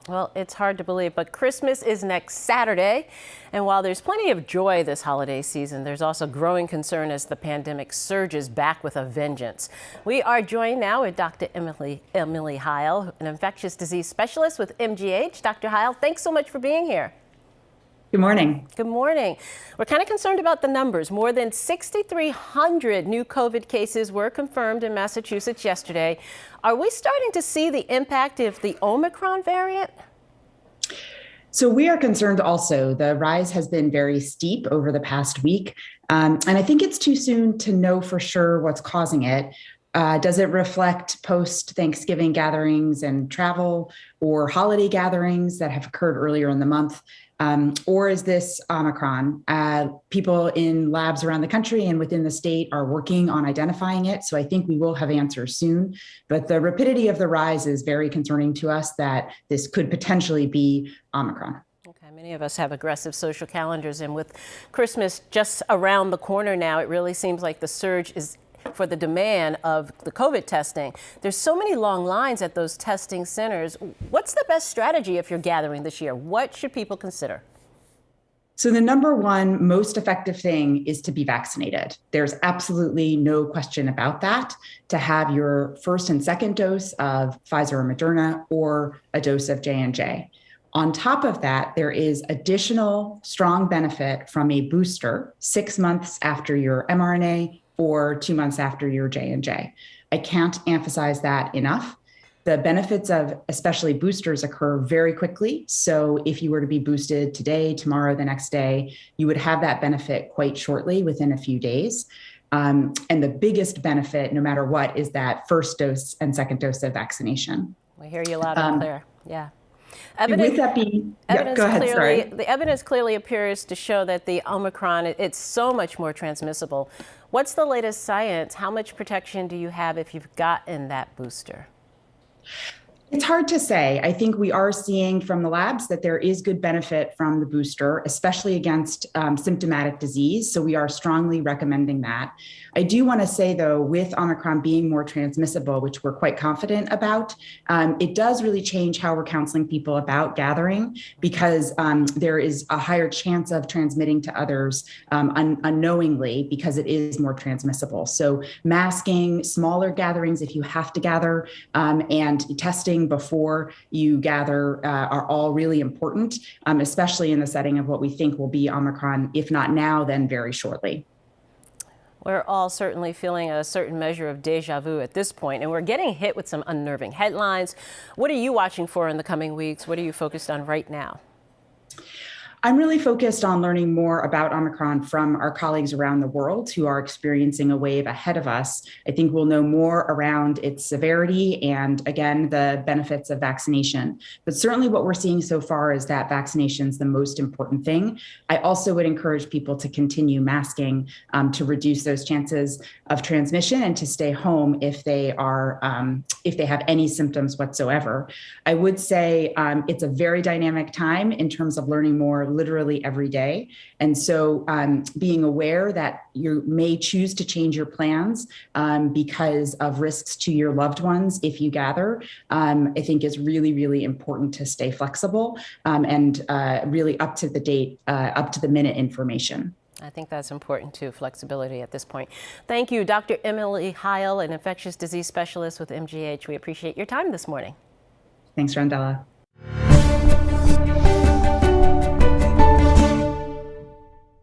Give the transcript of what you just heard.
Well, it's hard to believe, but Christmas is next Saturday. And while there's plenty of joy this holiday season, there's also growing concern as the pandemic surges back with a vengeance. We are joined now with Dr. Emily Heil, an infectious disease specialist with MGH. Dr. Heil, thanks so much for being here. Good morning. Good morning. We're kind of concerned about the numbers. More than 6,300 new COVID cases were confirmed in Massachusetts yesterday. Are we starting to see the impact of the Omicron variant? So we are concerned also. The rise has been very steep over the past week. And I think it's too soon to know for sure what's causing it. Does it reflect post-Thanksgiving gatherings and travel or holiday gatherings that have occurred earlier in the month? Or is this Omicron? People in labs around the country and within the state are working on identifying it. So I think we will have answers soon. But the rapidity of the rise is very concerning to us that this could potentially be Omicron. Okay, many of us have aggressive social calendars, and with Christmas just around the corner now, it really seems like the surge is for the demand of the COVID testing. There's so many long lines at those testing centers. What's the best strategy if you're gathering this year? What should people consider? So the number one most effective thing is to be vaccinated. There's absolutely no question about that. To have your first and second dose of Pfizer or Moderna or a dose of J&J. On top of that, there is additional strong benefit from a booster 6 months after your mRNA or 2 months after your J&J. I can't emphasize that enough. The benefits of especially boosters occur very quickly. So if you were to be boosted today, tomorrow, the next day, you would have that benefit quite shortly within a few days. And the biggest benefit, no matter what, is that first dose and second dose of vaccination. We hear you loud and clear. Yeah. With that being, the evidence clearly appears to show that the Omicron, it's so much more transmissible. What's the latest science? How much protection do you have if you've gotten that booster? It's hard to say. I think we are seeing from the labs that there is good benefit from the booster, especially against symptomatic disease. So we are strongly recommending that. I do want to say, though, with Omicron being more transmissible, which we're quite confident about, it does really change how we're counseling people about gathering, because there is a higher chance of transmitting to others unknowingly because it is more transmissible. So masking, smaller gatherings if you have to gather, and testing before you gather are all really important, especially in the setting of what we think will be Omicron, if not now, then very shortly. We're all certainly feeling a certain measure of deja vu at this point, and we're getting hit with some unnerving headlines. What are you watching for in the coming weeks? What are you focused on right now? I'm really focused on learning more about Omicron from our colleagues around the world who are experiencing a wave ahead of us. I think we'll know more around its severity and, again, the benefits of vaccination. But certainly what we're seeing so far is that vaccination is the most important thing. I also would encourage people to continue masking to reduce those chances of transmission and to stay home if they have any symptoms whatsoever. I would say it's a very dynamic time in terms of learning more literally every day. And so being aware that you may choose to change your plans because of risks to your loved ones if you gather, I think is really, really important to stay flexible and really up to the date, up to the minute information. I think that's important too, flexibility at this point. Thank you, Dr. Emily Heil, an infectious disease specialist with MGH. We appreciate your time this morning. Thanks, Rondella.